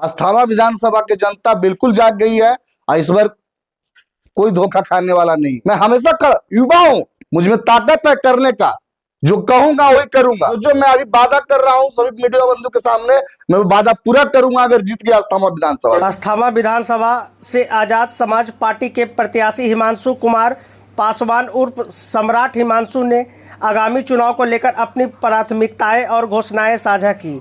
अस्थाना विधानसभा की जनता बिल्कुल जाग गई है और इस बार कोई धोखा खाने वाला नहीं। मैं हमेशा युवा हूं, मुझ में ताकत है करने का, जो कहूंगा वही करूंगा। जो मैं अभी वादा कर रहा हूं सभी मीडिया बंधु के सामने, मैं वादा पूरा करूंगा अगर जीत गया अस्थाना विधानसभा। अस्थाना विधानसभा से आजाद समाज पार्टी के प्रत्याशी हिमांशु कुमार पासवान उर्फ सम्राट हिमांशु ने आगामी चुनाव को लेकर अपनी प्राथमिकताएं और घोषणाएं साझा की।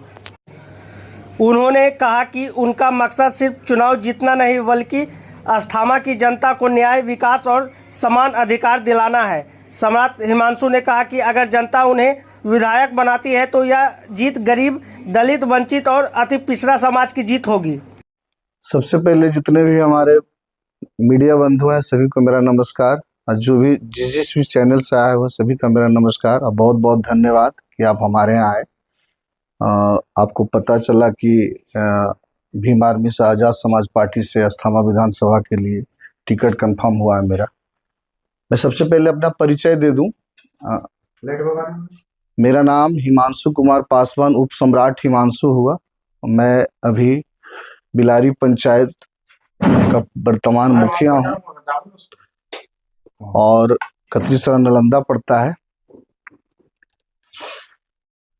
उन्होंने कहा कि उनका मकसद सिर्फ चुनाव जीतना नहीं बल्कि अस्थाना की जनता को न्याय, विकास और समान अधिकार दिलाना है। सम्राट हिमांशु ने कहा कि अगर जनता उन्हें विधायक बनाती है तो यह जीत गरीब, दलित, वंचित और अति पिछड़ा समाज की जीत होगी। सबसे पहले जितने भी हमारे मीडिया बंधु हैं सभी को मेरा नमस्कार, और जो भी जिस भी चैनल से आए हुए सभी का मेरा नमस्कार और बहुत बहुत धन्यवाद कि आप हमारे यहाँ आए। आपको पता चला कि भीम आर्मी से आजाद समाज पार्टी से अस्थाना विधानसभा के लिए टिकट कंफर्म हुआ है मेरा। मैं सबसे पहले अपना परिचय दे दूं। मेरा नाम हिमांशु कुमार पासवान उप सम्राट हिमांशु हुआ। मैं अभी बिलारी पंचायत का वर्तमान मुखिया हूं और कतरीसरा नालंदा पड़ता है।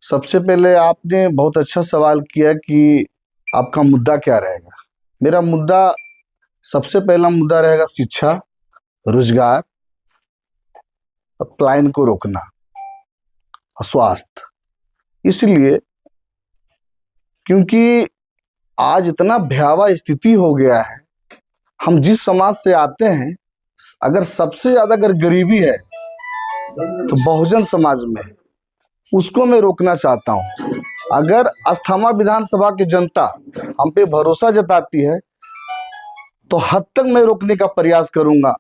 सबसे पहले आपने बहुत अच्छा सवाल किया कि आपका मुद्दा क्या रहेगा। मेरा मुद्दा, सबसे पहला मुद्दा रहेगा शिक्षा, रोजगार, पलायन को रोकना और स्वास्थ्य। इसलिए क्योंकि आज इतना भयावह स्थिति हो गया है, हम जिस समाज से आते हैं, अगर सबसे ज्यादा अगर गरीबी है तो बहुजन समाज में, उसको मैं रोकना चाहता हूं। अगर अस्थाना विधानसभा की जनता हम पे भरोसा जताती है तो हद तक मैं रोकने का प्रयास करूंगा,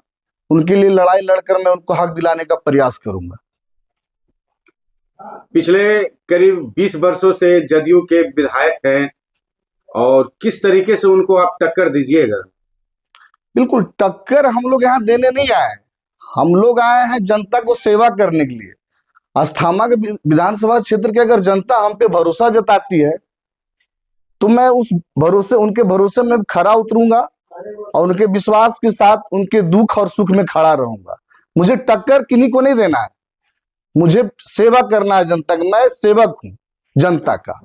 उनके लिए लड़ाई लड़कर मैं उनको हक दिलाने का प्रयास करूंगा। पिछले करीब 20 वर्षों से जदयू के विधायक हैं और किस तरीके से उनको आप टक्कर दीजिएगा? बिल्कुल टक्कर हम लोग यहाँ देने नहीं आए, हम लोग आए हैं जनता को सेवा करने के लिए। अस्थाना के विधानसभा क्षेत्र की अगर जनता हम पे भरोसा जताती है तो मैं उस भरोसे, उनके भरोसे में खरा उतरूंगा और उनके विश्वास के साथ उनके दुख और सुख में खड़ा रहूंगा। मुझे टक्कर किन्हीं को नहीं देना है, मुझे सेवा करना है जनता का। मैं सेवक हूं जनता का।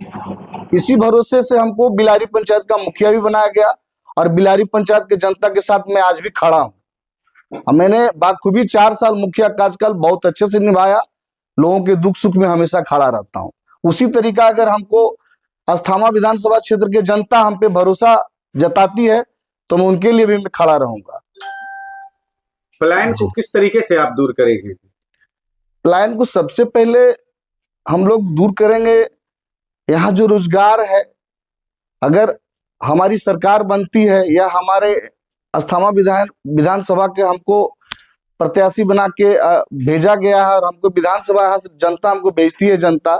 इसी भरोसे से हमको बिलारी पंचायत का मुखिया भी बनाया गया और बिलारी पंचायत के जनता के साथ मैं आज भी खड़ा हूं। मैंने बाखूबी 4 साल मुखिया कार्यकाल बहुत अच्छे से निभाया, लोगों के दुख सुख में हमेशा खड़ा रहता हूं। उसी तरीका अगर हमको अस्थाना विधानसभा क्षेत्र के जनता हम पे भरोसा जताती है तो मैं उनके लिए भी मैं खड़ा रहूंगा। पलायन को किस तरीके से आप दूर करेंगे? पलायन को सबसे पहले हम लोग दूर करेंगे, यहाँ जो रोजगार है, अगर हमारी सरकार बनती है या हमारे अस्थाना विधानसभा के हमको प्रत्याशी बना के भेजा गया है और हमको विधानसभा यहाँ से जनता हमको भेजती है, जनता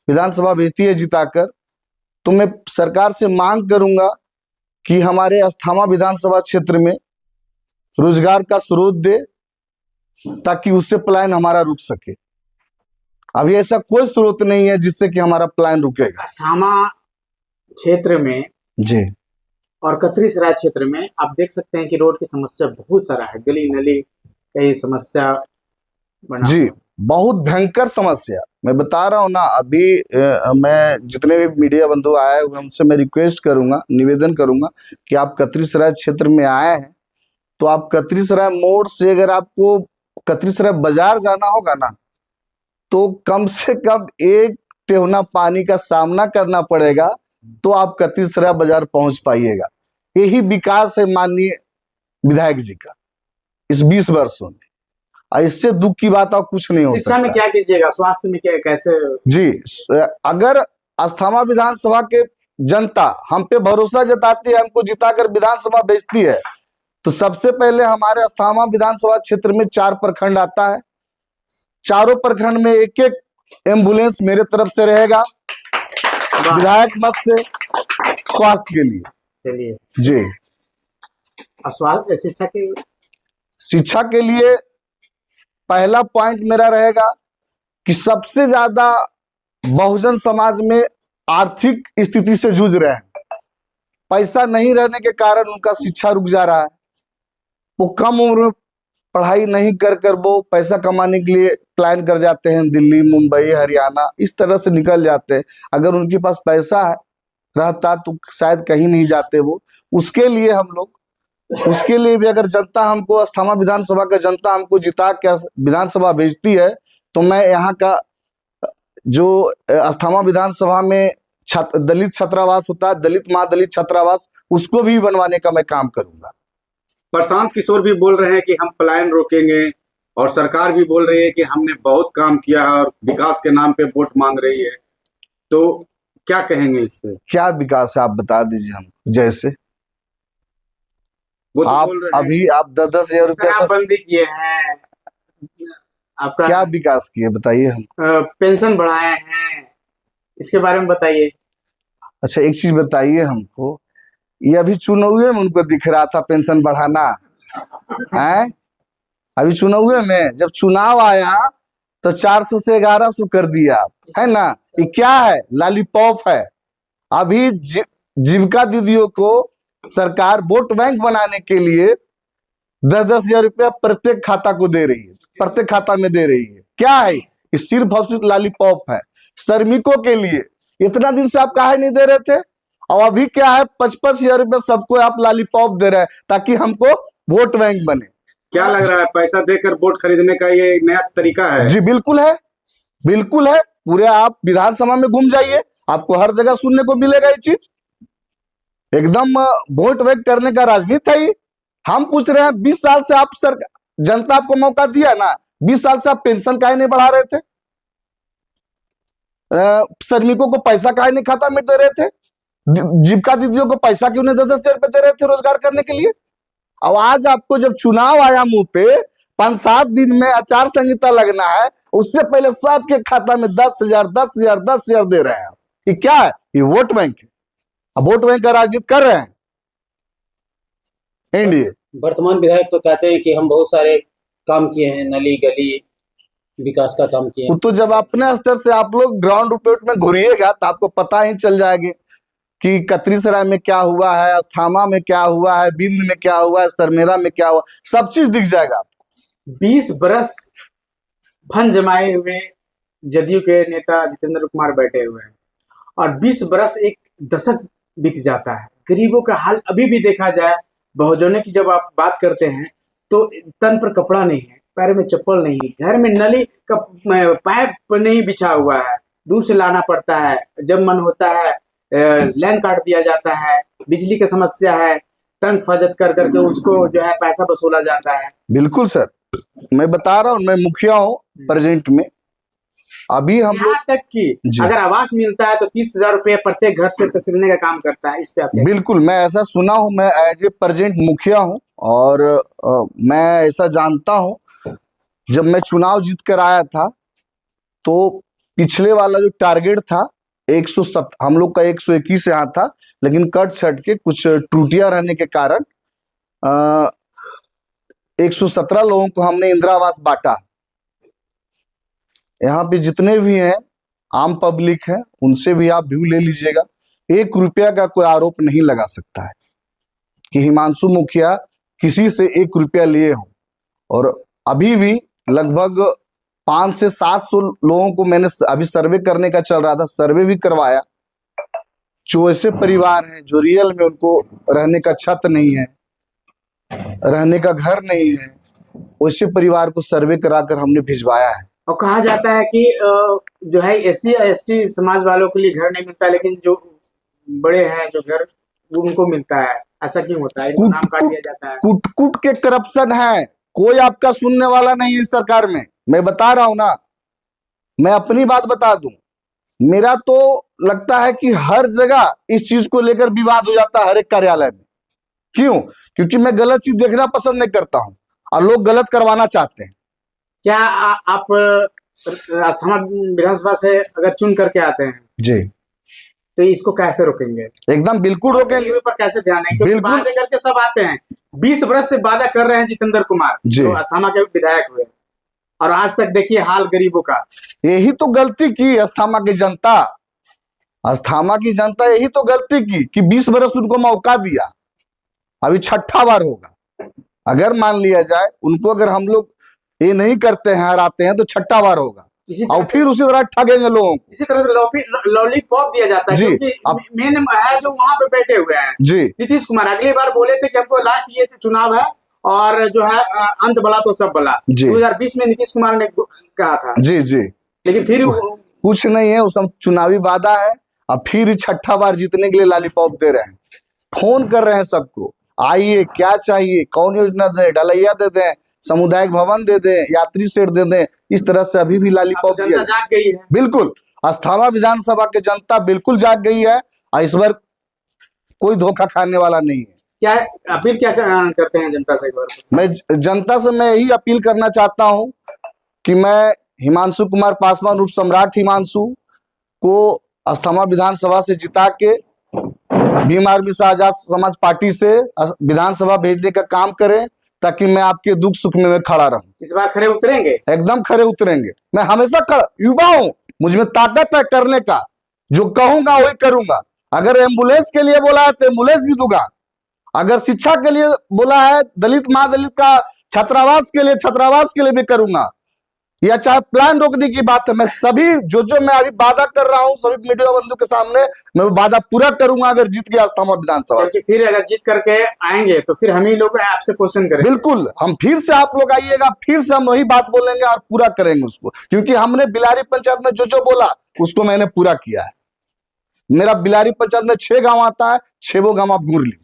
विधानसभा भेजती है जिताकर, तो मैं सरकार से मांग करूंगा कि हमारे अस्थाना विधानसभा क्षेत्र में रोजगार का स्रोत दे ताकि उससे पलायन हमारा रुक सके। अभी ऐसा कोई स्रोत नहीं है जिससे कि हमारा पलायन रुकेगा। अस्थाना क्षेत्र में जी और कतरीसराय क्षेत्र में आप देख सकते हैं कि रोड की समस्या बहुत सारा है, गली नली कई समस्या बना। जी, बहुत भयंकर समस्या मैं बता रहा हूँ ना। अभी मैं जितने भी मीडिया बंधु आए हुए उनसे मैं रिक्वेस्ट करूंगा, निवेदन करूंगा कि आप कतरीसराय क्षेत्र में आए हैं तो आप कतरीसराय मोड़ से अगर आपको कतरीसराय बाजार जाना होगा ना तो कम से कम 1 टेहना पानी का सामना करना पड़ेगा तो आप कतरीसराय बाजार पहुंच पाइएगा। यही विकास है माननीय विधायक जी का इस 20 वर्षों में, और इससे दुख की बात और कुछ नहीं हो सकता। शिक्षा में क्या कीजिएगा, स्वास्थ्य में क्या, कैसे? जी, अगर अस्थाना विधानसभा के जनता हम पे भरोसा जताती है, हमको जिताकर विधानसभा भेजती है, तो सबसे पहले हमारे अस्थाना विधानसभा क्षेत्र में 4 प्रखंड आता है। चारों प्रखंड में एक एम्बुलेंस मेरे तरफ से रहेगा विधायक मत से स्वास्थ्य के लिए। चलिए जी, और स्वास्थ्य शिक्षा के लिए पहला पॉइंट मेरा रहेगा कि सबसे ज्यादा बहुजन समाज में आर्थिक स्थिति से जूझ रहे हैं, पैसा नहीं रहने के कारण उनका शिक्षा रुक जा रहा है। वो कम उम्र में पढ़ाई नहीं कर कर वो पैसा कमाने के लिए प्लान कर जाते हैं, दिल्ली, मुंबई, हरियाणा, इस तरह से निकल जाते हैं। अगर उनके पास पैसा रहता तो शायद कहीं नहीं जाते वो। उसके लिए हम लोग, उसके लिए भी अगर जनता हमको, अस्थामा विधानसभा का जनता हमको जिता के विधानसभा भेजती है, तो मैं यहाँ का जो अस्थामा विधानसभा में दलित छात्रावास होता है, दलित महादलित छात्रावास, उसको भी बनवाने का मैं काम करूंगा। प्रशांत किशोर भी बोल रहे हैं कि हम पलायन रोकेंगे, और सरकार भी बोल रही है कि हमने बहुत काम किया है और विकास के नाम पे वोट मांग रही है। तो क्या कहेंगे इस पे? क्या विकास है आप बता दीजिए हमको। जैसे वो तो आप बोल रहे हैं अभी आप 10,000 रुपये से शराबबंदी किए हैं, आपका क्या विकास किए बताइए हम। पेंशन बढ़ाए हैं, इसके बारे में बताइए। अच्छा एक चीज बताइए हमको, ये अभी चुनाव में उनको दिख रहा था पेंशन बढ़ाना है? अभी चुनाव में जब चुनाव आया तो 400 से 1100 कर दिया, है ना? ये क्या है? लॉलीपॉप है। अभी जीविका दीदियों को सरकार वोट बैंक बनाने के लिए 10,000 रुपया प्रत्येक खाता को दे रही है, प्रत्येक खाता में दे रही है। क्या है? ये सिर्फ और सिर्फ लॉलीपॉप है। श्रमिकों के लिए इतना दिन से आप काहे नहीं दे रहे थे, और अभी क्या है 55,000 रुपये सबको आप लॉलीपॉप दे रहे हैं ताकि हमको वोट बैंक बने। क्या लग रहा है, पैसा देकर वोट खरीदने का ये नया तरीका है? जी बिल्कुल है, बिल्कुल है। पूरे आप विधानसभा में घूम जाइए, आपको हर जगह सुनने को मिलेगा ये चीज। एकदम वोट बैंक करने का राजनीति है ये। हम पूछ रहे हैं 20 साल से आप जनता आपको मौका दिया ना, 20 साल से आप पेंशन काहे नहीं बढ़ा रहे थे? श्रमिकों को पैसा काहे नहीं खाता में दे रहे थे? जीविका दीदियों को पैसा क्यों नहीं 10,000 रुपए दे रहे थे रोजगार करने के लिए? अब आज आपको जब चुनाव आया मुंह पे, 5-7 दिन में आचार संहिता लगना है, उससे पहले सबके खाता में 10,000 10,000 10,000 दे रहे हैं। ये क्या है? ये वोट बैंक है। अब वोट बैंक का राजनीति कर रहे हैं एनडीए। वर्तमान विधायक तो कहते हैं कि हम बहुत सारे काम किए हैं, नली गली विकास का काम किए हैं। तो जब अपने स्तर से आप लोग ग्राउंड रिपोर्ट में घुरिएगा तो आपको पता ही चल जाएगा कि कतरीसराय में क्या हुआ है, अस्थामा में क्या हुआ है, बिंद में क्या हुआ है, सरमेरा में क्या हुआ, सब चीज दिख जाएगा आपको। 20 बरस फन जमाए हुए जदयू के नेता जितेंद्र कुमार बैठे हुए हैं, और 20 बरस एक दशक बीत जाता है। गरीबों का हाल अभी भी देखा जाए, बहुजनों की जब आप बात करते हैं तो तन पर कपड़ा नहीं है, पैर में चप्पल नहीं है, घर में नली का पाइप नहीं बिछा हुआ है, दूर से लाना पड़ता है, जब मन होता है लाइन काट दिया जाता है, बिजली की समस्या है, तंग फजत कर करके उसको जो है पैसा वसूला जाता है। बिल्कुल सर, मैं बता रहा हूँ, मैं मुखिया हूँ प्रेजेंट में। अभी हम यहाँ तक कि अगर आवास मिलता है तो 30,000 रुपये प्रत्येक घर से तसीलने का काम करता है। इस पे आप बिल्कुल, मैं ऐसा सुना हूँ, मैं एज ए प्रेजेंट मुखिया हूँ, और मैं ऐसा जानता हूँ। जब मैं चुनाव जीत कर आया था तो पिछले वाला जो टारगेट था 107, हम लोग का 121 यहाँ था, लेकिन कट छट के कुछ त्रुटियां रहने के कारण 117 लोगों को हमने इंदिरा आवास बांटा। यहाँ पे जितने भी हैं आम पब्लिक है, उनसे भी आप व्यू ले लीजिएगा। 1 रुपया का कोई आरोप नहीं लगा सकता है कि हिमांशु मुखिया किसी से 1 रुपया लिए हो। और अभी भी लगभग 500 से 700 लोगों को मैंने अभी सर्वे करने का चल रहा था, सर्वे भी करवाया। जो ऐसे परिवार हैं जो रियल में उनको रहने का छत नहीं है, रहने का घर नहीं है, वैसे परिवार को सर्वे कराकर हमने भिजवाया है। और कहा जाता है कि जो है SC ST समाज वालों के लिए घर नहीं मिलता, लेकिन जो बड़े हैं जो घर उनको मिलता है। ऐसा क्यों होता है? नाम काट दिया जाता है। कुट कुट के करप्शन है, कोई आपका सुनने वाला नहीं है इस सरकार में। मैं बता रहा हूं ना, मैं अपनी बात बता दूं, मेरा तो लगता है कि हर जगह इस चीज को लेकर विवाद हो जाता है, हर एक कार्यालय में। क्यों? क्योंकि मैं गलत चीज देखना पसंद नहीं करता हूं और लोग गलत करवाना चाहते हैं। क्या आप अस्थामा विधानसभा से अगर चुन करके आते हैं जी, तो इसको कैसे रोकेंगे? एकदम बिल्कुल रोकेंगे। पर कैसे ध्यान है? क्योंकि बिल्कुल। वादे करके सब आते हैं। 20 वर्ष से वादा कर रहे हैं जितेंद्र कुमार, जो अस्थामा के विधायक हुए, और आज तक देखिए हाल गरीबों का। यही तो गलती की अस्थामा की जनता। अस्थामा की जनता यही तो गलती की कि 20 बरस उनको मौका दिया, अभी छठा बार होगा। अगर मान लिया जाए उनको, अगर हम लोग ये नहीं करते हैं, हराते हैं, तो छठा बार होगा इसी और तरह फिर उसी तरह ठगेंगे लोगों को। इसी तरह से लॉलीपॉप दिया जाता है, जी, क्योंकि मेन है जो वहां पे बैठे हुए हैं जी नीतीश कुमार। अगली बार बोले थे कि हमको लास्ट ये चुनाव है और जो है अंत भला तो सब भला। जी 2020 में नीतीश कुमार ने कहा था, जी जी लेकिन फिर कुछ नहीं है, वो सब चुनावी वादा है। अब फिर छठा बार जीतने के लिए लॉलीपॉप दे रहे हैं, फोन कर रहे हैं सबको, आइए क्या चाहिए, कौन योजना दे, ढलैया दे दें, सामुदायिक भवन दे दें, यात्री शेड दे दें, इस तरह से अभी भी लॉलीपॉप जनता दिया। जाग गई है। बिल्कुल अस्थाना विधानसभा की जनता बिल्कुल जाग गई है और इस बार कोई धोखा खाने वाला नहीं है। क्या अपील क्या करते हैं जनता से एक बार? मैं जनता से मैं यही अपील करना चाहता हूं कि मैं हिमांशु कुमार पासवान उर्फ सम्राट हिमांशु को अस्थाना विधानसभा से जिता के भीम आर्मी से आजाद समाज पार्टी से विधानसभा भेजने का काम करें, ताकि मैं आपके दुख सुख में मैं खड़ा रहूं। इस बार खड़े उतरेंगे? एकदम खड़े उतरेंगे। मैं हमेशा युवा हूं, मुझ में ताकत है करने का, जो कहूंगा वही करूंगा। अगर एम्बुलेंस के लिए बोला है तो एम्बुलेंस भी दूंगा, अगर शिक्षा के लिए बोला है, दलित महादलित का छात्रावास के लिए भी करूंगा, या चाहे प्लान रोकने की बात है, मैं सभी जो मैं अभी वादा कर रहा हूं सभी मीडिया बंधु के सामने, मैं वो वादा पूरा करूंगा अगर जीत गया अस्थाना विधानसभा। फिर अगर जीत करके आएंगे तो फिर हम ही लोग आपसे क्वेश्चन करेंगे। बिल्कुल, हम फिर से, आप लोग आइएगा, फिर से हम वही बात बोलेंगे और पूरा करेंगे उसको, क्योंकि हमने बिलारी पंचायत में जो बोला उसको मैंने पूरा किया है। मेरा बिलारी पंचायत में 6 गांव आता है, 6 गांव आप घूर लीजिए।